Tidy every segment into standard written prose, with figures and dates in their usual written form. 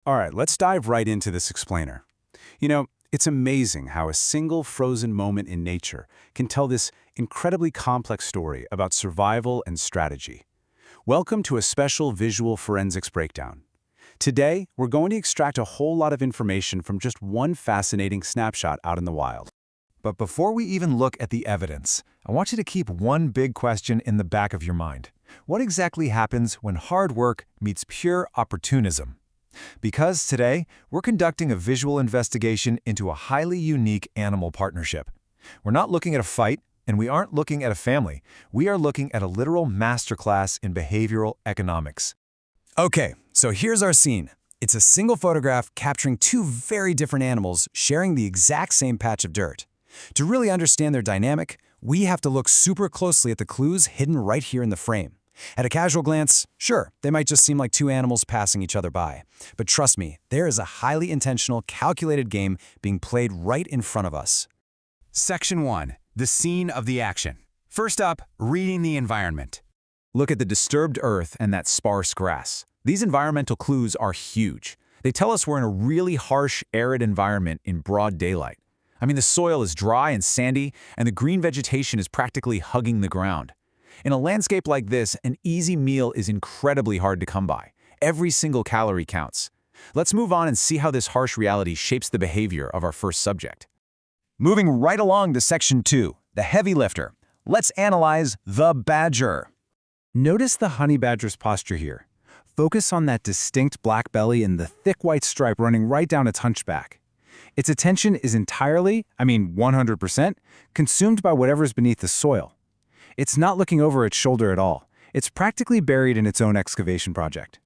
All right, let's dive right into this explainer. It's amazing how a single frozen moment in nature can tell this incredibly complex story about survival and strategy. Welcome to a special visual forensics breakdown. Today, we're going to extract a whole lot of information from just one fascinating snapshot out in the wild. But before we even look at the evidence, I want you to keep one big question in the back of your mind. What exactly happens when hard work meets pure opportunism? Because today, we're conducting a visual investigation into a highly unique animal partnership. We're not looking at a fight, and we aren't looking at a family. We are looking at a literal masterclass in behavioral economics. Okay, so here's our scene. It's a single photograph capturing two very different animals sharing the exact same patch of dirt. To really understand their dynamic, we have to look super closely at the clues hidden right here in the frame. At a casual glance, sure, they might just seem like two animals passing each other by. But trust me, there is a highly intentional, calculated game being played right in front of us. Section 1. The scene of the action. First up, reading the environment. Look at the disturbed earth and that sparse grass. These environmental clues are huge. They tell us we're in a really harsh, arid environment in broad daylight. The soil is dry and sandy, and the green vegetation is practically hugging the ground. In a landscape like this, an easy meal is incredibly hard to come by. Every single calorie counts. Let's move on and see how this harsh reality shapes the behavior of our first subject. Moving right along to Section 2, the heavy lifter. Let's analyze the badger. Notice the honey badger's posture here. Focus on that distinct black belly and the thick white stripe running right down its hunchback. Its attention is entirely, 100%, consumed by whatever's beneath the soil. It's not looking over its shoulder at all. It's practically buried in its own excavation project.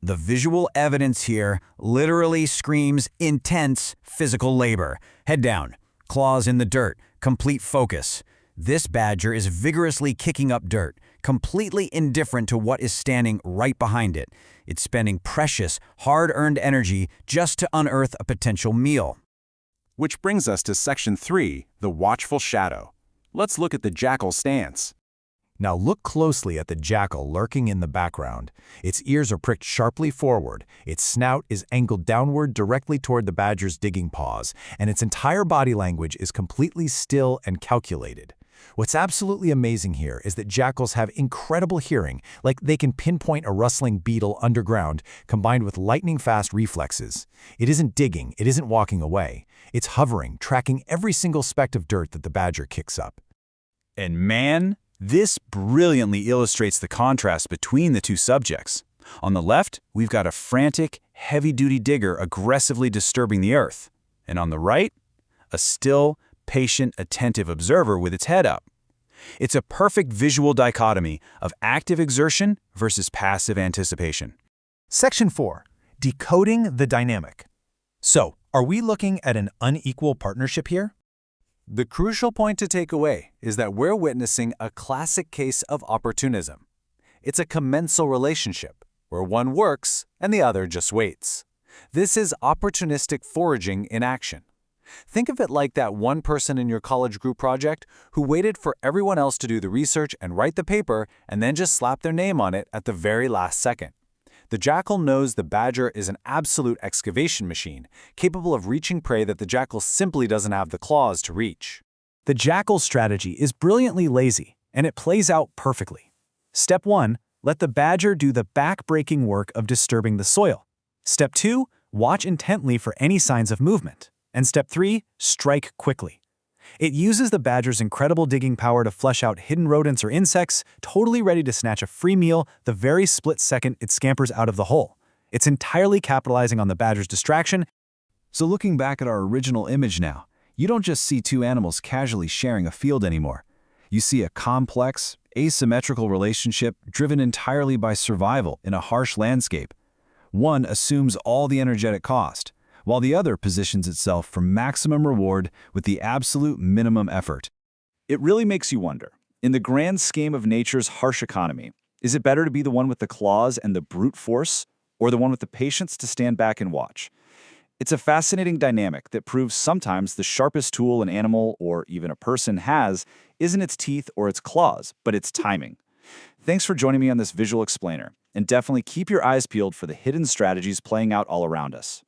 The visual evidence here literally screams intense physical labor. Head down, claws in the dirt, complete focus. This badger is vigorously kicking up dirt, completely indifferent to what is standing right behind it. It's spending precious, hard-earned energy just to unearth a potential meal. Which brings us to Section 3, the watchful shadow. Let's look at the jackal stance. Now look closely at the jackal lurking in the background. Its ears are pricked sharply forward, its snout is angled downward directly toward the badger's digging paws, and its entire body language is completely still and calculated. What's absolutely amazing here is that jackals have incredible hearing, like they can pinpoint a rustling beetle underground combined with lightning-fast reflexes. It isn't digging, it isn't walking away. It's hovering, tracking every single speck of dirt that the badger kicks up. And man, this brilliantly illustrates the contrast between the two subjects. On the left, we've got a frantic, heavy-duty digger aggressively disturbing the earth. And on the right, a still, patient, attentive observer with its head up. It's a perfect visual dichotomy of active exertion versus passive anticipation. Section 4. Decoding the dynamic. So, are we looking at an unequal partnership here? The crucial point to take away is that we're witnessing a classic case of opportunism. It's a commensal relationship, where one works and the other just waits. This is opportunistic foraging in action. Think of it like that one person in your college group project who waited for everyone else to do the research and write the paper and then just slapped their name on it at the very last second. The jackal knows the badger is an absolute excavation machine, capable of reaching prey that the jackal simply doesn't have the claws to reach. The jackal's strategy is brilliantly lazy, and it plays out perfectly. Step 1, let the badger do the back-breaking work of disturbing the soil. Step 2, watch intently for any signs of movement. And Step 3, strike quickly. It uses the badger's incredible digging power to flush out hidden rodents or insects, totally ready to snatch a free meal the very split second it scampers out of the hole. It's entirely capitalizing on the badger's distraction. So looking back at our original image now, you don't just see two animals casually sharing a field anymore. You see a complex, asymmetrical relationship driven entirely by survival in a harsh landscape. One assumes all the energetic cost, while the other positions itself for maximum reward with the absolute minimum effort. It really makes you wonder, in the grand scheme of nature's harsh economy, is it better to be the one with the claws and the brute force, or the one with the patience to stand back and watch? It's a fascinating dynamic that proves sometimes the sharpest tool an animal or even a person has isn't its teeth or its claws, but its timing. Thanks for joining me on this visual explainer, and definitely keep your eyes peeled for the hidden strategies playing out all around us.